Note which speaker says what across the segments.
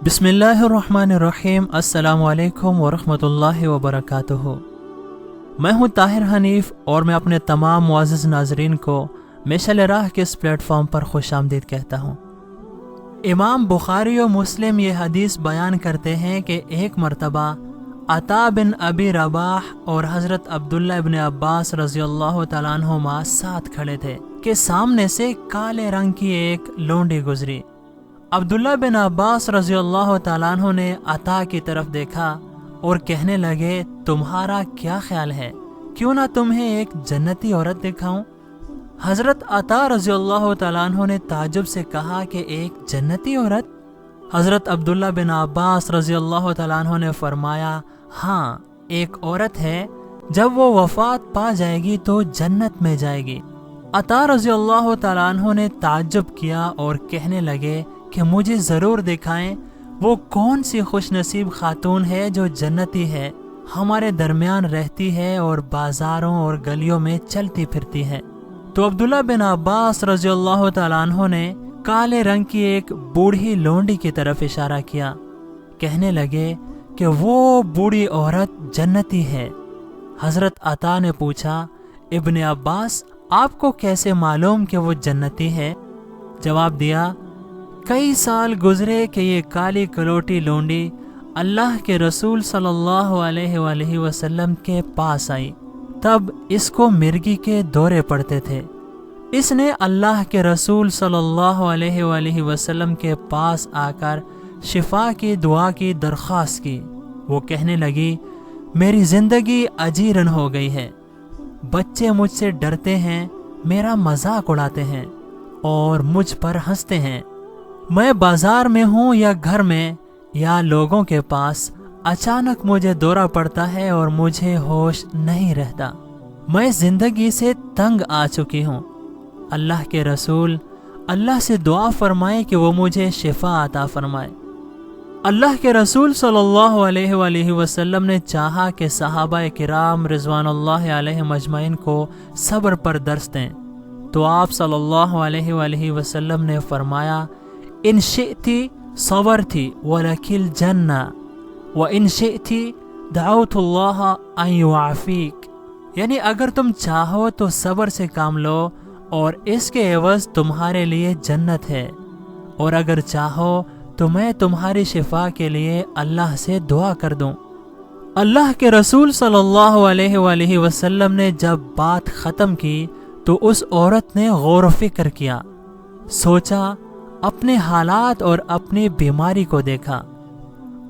Speaker 1: बिस्मिल्लाहिर्रहमानिर्रहीम। अस्सलाम-ओ-अलैकुम वरहमतुल्लाहि वबरकातुहू। मैं हूँ ताहिर हनीफ और मैं अपने तमाम मुअज़्ज़ज़ नाज़रीन को मिशाले राह के इस प्लेटफॉर्म पर खुशामदीद कहता हूँ। इमाम बुखारी और मुस्लिम ये हदीस बयान करते हैं कि एक मरतबा अता बिन अबी रबाह और हज़रत अब्दुल्ला इब्न अब्बास रज़ियल्लाहु तआला अन्हुमा साथ खड़े थे कि सामने से काले रंग की एक लोंडी गुजरी। अब्दुल्ला बिन अब्बास रज़ियल्लाहु तआला अन्हु ने अता की तरफ देखा और कहने लगे, तुम्हारा क्या ख्याल है, क्यों ना तुम्हें एक जन्नती औरत दिखाऊं? हज़रत अता रज़ियल्लाहु तआला अन्हु ने ताज्जुब से कहा कि एक जन्नती औरत? हज़रत अब्दुल्ला बिन अब्बास रज़ियल्लाहु तआला अन्हु ने फरमाया, हाँ, एक औरत है, जब वो वफात पा जाएगी तो जन्नत में जाएगी। अता रज़ियल्लाहु तआला अन्हु ने ताज्जुब किया और कहने लगे कि मुझे ज़रूर दिखाएं वो कौन सी खुशनसीब खातून है जो जन्नती है, हमारे दरमियान रहती है और बाज़ारों और गलियों में चलती फिरती है। तो अब्दुल्ला बिन अब्बास रज़ियल्लाहु तआला अन्हु ने काले रंग की एक बूढ़ी लोंडी की तरफ इशारा किया। कहने लगे कि वो बूढ़ी औरत जन्नती है। हज़रत अता ने पूछा, इब्न अब्बास, आपको कैसे मालूम कि वो जन्नती है? जवाब दिया, कई साल गुजरे कि ये काली कलोटी लोंडी अल्लाह के रसूल सल्लल्लाहु अलैहि वसल्लम के पास आई। तब इसको मिर्गी के दौरे पड़ते थे। इसने अल्लाह के रसूल सल्लल्लाहु अलैहि वसल्लम के पास आकर शिफा की दुआ की दरख्वास्त की। वो कहने लगी, मेरी जिंदगी अजीरन हो गई है, बच्चे मुझसे डरते हैं, मेरा मजाक उड़ाते हैं और मुझ पर हंसते हैं। मैं बाजार में हूँ या घर में या लोगों के पास, अचानक मुझे दौरा पड़ता है और मुझे होश नहीं रहता। मैं जिंदगी से तंग आ चुकी हूँ। अल्लाह के रसूल, अल्लाह से दुआ फरमाए कि वो मुझे शिफा अता फरमाए। अल्लाह के रसूल सल्लल्लाहु अलैहि वसल्लम ने चाहा कि सहाबा किराम रिज़वानुल्लाहि अलैहिम अजमईन को सब्र पर दर्स दें, तो आप सल्लल्लाहु अलैहि वसल्लम ने फरमाया, इन शिअती सबरती वलकिल जन्ना व इन शिअती दअउतुल्लाह अन युआफीक। यानी अगर तुम चाहो तो सब्र से काम लो और इसके एवज तुम्हारे लिए जन्नत है, और अगर चाहो तो मैं तुम्हारी शिफा के लिए अल्लाह से दुआ कर दूं। अल्लाह के रसूल सल्लल्लाहु अलैहि वसल्लम ने जब बात ख़त्म की तो उस औरत ने गौर फिक्र किया, सोचा, अपने हालात और अपनी बीमारी को देखा।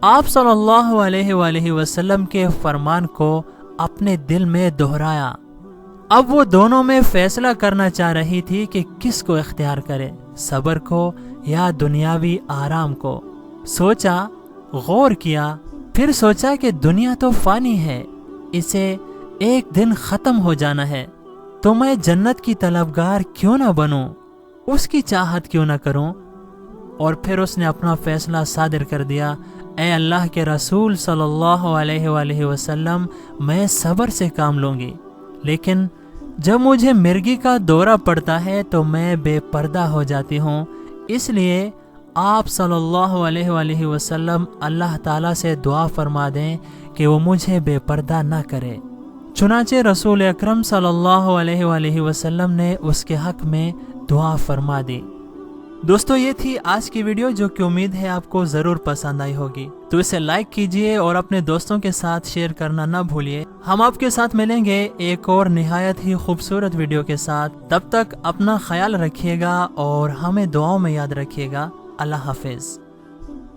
Speaker 1: आप सल्लल्लाहु अलैहि वसल्लम के फरमान को अपने दिल में दोहराया। अब वो दोनों में फैसला करना चाह रही थी कि किसको इख्तियार करे, सब्र को या दुनियावी आराम को। सोचा, गौर किया, फिर सोचा कि दुनिया तो फानी है, इसे एक दिन ख़त्म हो जाना है, तो मैं जन्नत की तलबगार क्यों ना बनूं, उसकी चाहत क्यों ना करूं। और फिर उसने अपना फैसला सादिर कर दिया, ए अल्लाह के रसूल सल्लल्लाहु अलैहि वसल्लम, मैं सब्र से काम लूँगी, लेकिन जब मुझे मिर्गी का दौरा पड़ता है तो मैं बेपर्दा हो जाती हूँ, इसलिए आप सल्लल्लाहु अलैहि वसल्लम अल्लाह ताला से दुआ फरमा दें कि वो मुझे बेपर्दा ना करे। चुनाचे रसूल अकरम सल्लल्लाहु अलैहि वसल्लम ने उसके हक में दुआ फरमा दी। दोस्तों, ये थी आज की वीडियो, जो कि उम्मीद है आपको ज़रूर पसंद आई होगी। तो इसे लाइक कीजिए और अपने दोस्तों के साथ शेयर करना ना भूलिए। हम आपके साथ मिलेंगे एक और निहायत ही खूबसूरत वीडियो के साथ। तब तक अपना ख्याल रखिएगा और हमें दुआओं में याद रखिएगा। अल्लाह हाफिज़।